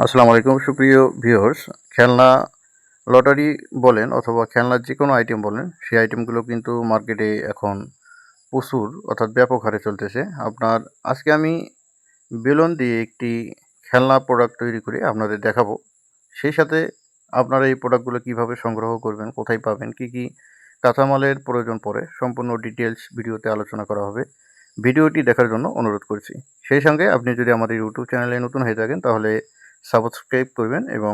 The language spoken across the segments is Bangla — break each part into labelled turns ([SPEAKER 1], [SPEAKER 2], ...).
[SPEAKER 1] আসসালামু আলাইকুম সুপ্রিয় ভিউয়ার্স। খেলনা লটারি বলেন অথবা খেলনার যে কোনো আইটেম বলেন, সেই আইটেমগুলো কিন্তু মার্কেটে এখন প্রচুর অর্থাৎ ব্যাপক হারে চলতেছে। আজকে আমি বেলুন দিয়ে একটি খেলনা প্রোডাক্ট তৈরি করে আপনাদের দেখাবো। সেই সাথে আপনারা এই প্রোডাক্টগুলো কীভাবে সংগ্রহ করবেন, কোথায় পাবেন, কী কী কাঁচামালের প্রয়োজন পড়ে, সম্পূর্ণ ডিটেলস ভিডিওতে আলোচনা করা হবে। ভিডিওটি দেখার জন্য অনুরোধ করছি। সেই সঙ্গে আপনি যদি আমাদের ইউটিউব চ্যানেলে নতুন হয়ে থাকেন তাহলে সাবস্ক্রাইব করবেন এবং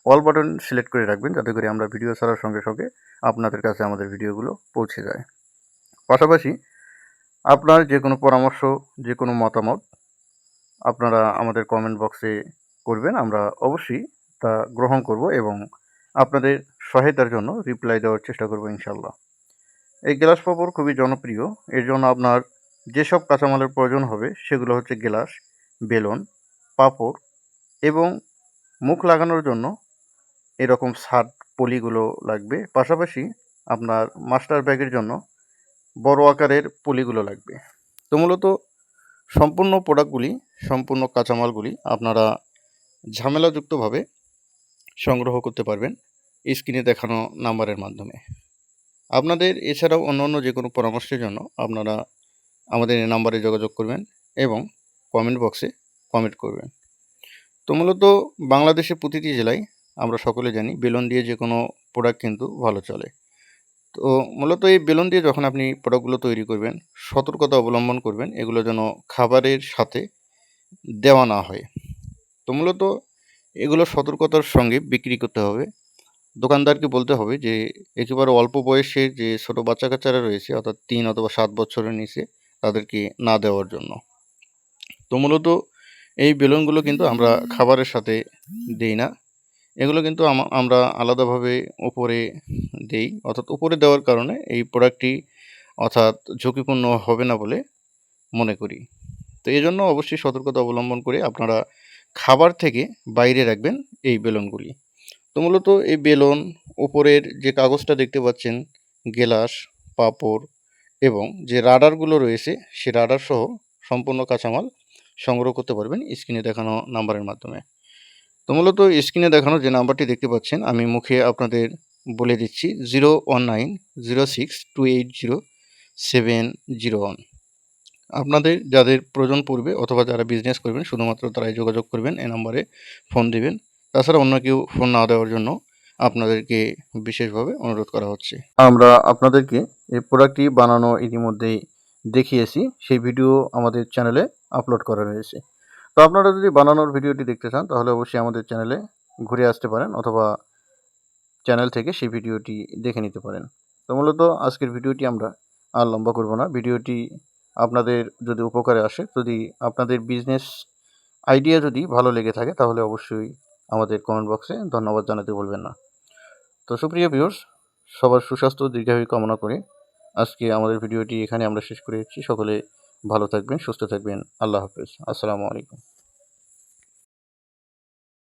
[SPEAKER 1] অল বাটন সিলেক্ট করে রাখবেন, যাতে করে আমরা ভিডিও ছাড়ার সঙ্গে সঙ্গে আপনাদের কাছে আমাদের ভিডিওগুলো পৌঁছে যায়। পাশাপাশি আপনার যে কোনো পরামর্শ, যে কোনো মতামত আপনারা আমাদের কমেন্ট বক্সে করবেন। আমরা অবশ্যই তা গ্রহণ করব এবং আপনাদের সহায়তার জন্য রিপ্লাই দেওয়ার চেষ্টা করব ইনশাল্লাহ। এই গ্লাস পাপড় খুবই জনপ্রিয়। এর জন্য আপনার যেসব কাঁচামালের প্রয়োজন হবে সেগুলো হচ্ছে গ্লাস, বেলুন, পাপড় এবং মুখ লাগানোর জন্য এরকম শার্ট পলিগুলো লাগবে। পাশাপাশি আপনার মাস্টার ব্যাগের জন্য বড় আকারের পলিগুলো লাগবে। তো মূলত সম্পূর্ণ প্রোডাক্টগুলি, সম্পূর্ণ কাঁচামালগুলি আপনারা ঝামেলাযুক্তভাবে সংগ্রহ করতে পারবেন স্ক্রিনে দেখানো নাম্বারের মাধ্যমে। আপনাদের এছাড়াও অন্য যে কোনো পরামর্শের জন্য আপনারা আমাদের এই নাম্বারে যোগাযোগ করবেন এবং কমেন্ট বক্সে কমেন্ট করবেন। তো মূলত বাংলাদেশের প্রতিটি জেলায় আমরা সকলে জানি বেলুন দিয়ে যে কোনো প্রোডাক্ট কিন্তু ভালো চলে। তো মূলত এই বেলুন দিয়ে যখন আপনি প্রোডাক্টগুলো তৈরি করবেন, সতর্কতা অবলম্বন করবেন এগুলো যেন খাবারের সাথে দেওয়া না হয়। তো মূলত এগুলো সতর্কতার সঙ্গে বিক্রি করতে হবে। দোকানদারকে বলতে হবে যে একেবারে অল্প বয়সের যে ছোটো বাচ্চা কাচ্চারা রয়েছে, অর্থাৎ 3 অথবা 7 বছরের নিচে, তাদেরকে না দেওয়ার জন্য। তো মূলত এই বেলুনগুলো কিন্তু আমরা খাবারের সাথে দিই না। এগুলো কিন্তু আমরা আলাদাভাবে উপরে দেই, অর্থাৎ উপরে দেওয়ার কারণে এই প্রোডাক্টটি অর্থাৎ ঝুঁকিপূর্ণ হবে না বলে মনে করি। তো এই জন্য অবশ্যই সতর্কতা অবলম্বন করে আপনারা খাবার থেকে বাইরে রাখবেন এই বেলুনগুলি। তো মূলত এই বেলুন, উপরের যে কাগজটা দেখতে পাচ্ছেন, গেলাস, পাপড় এবং যে রাডারগুলো রয়েছে সেই রাডার সহ সম্পূর্ণ কাঁচামাল সংগ্রহ করতে পারবেন স্ক্রিনে দেখানো নাম্বারের মাধ্যমে। তো মূলত স্ক্রিনে দেখানো যে নাম্বারটি দেখতে পাচ্ছেন, আমি মুখে আপনাদের বলে দিচ্ছি 01906280701। আপনাদের যাদের প্রয়োজন পড়বে অথবা যারা বিজনেস করবেন শুধুমাত্র তারাই যোগাযোগ করবেন, এই নাম্বারে ফোন দিবেন। তাছাড়া অন্য কেউ ফোন না দেওয়ার জন্য আপনাদেরকে বিশেষভাবে অনুরোধ করা হচ্ছে। আমরা আপনাদেরকে এই প্রোডাক্টটি বানানো ইতিমধ্যেই দেখিয়েছি, সেই ভিডিও আমাদের চ্যানেলে আপলোড করা রয়েছে। তো আপনারা যদি বানানোর ভিডিওটি দেখতে চান তাহলে অবশ্যই আমাদের চ্যানেলে ঘুরে আসতে পারেন অথবা চ্যানেল থেকে সেই ভিডিওটি দেখে নিতে পারেন। তো মূলত আজকের ভিডিওটি আমরা আর লম্বা করব না। ভিডিওটি আপনাদের যদি উপকারে আসে, যদি আপনাদের বিজনেস আইডিয়া যদি ভালো লেগে থাকে তাহলে অবশ্যই আমাদের কমেন্ট বক্সে ধন্যবাদ জানাতে ভুলবেন না। তো সুপ্রিয় ভিউয়ার্স, সবার সুস্বাস্থ্য দীর্ঘায়ু কামনা করে আজকে আমাদের ভিডিওটি এখানে আমরা শেষ করে দিচ্ছি। সকলে ভালো থাকবেন, সুস্থ থাকবেন। আল্লাহ হাফেজ। আসসালামু আলাইকুম।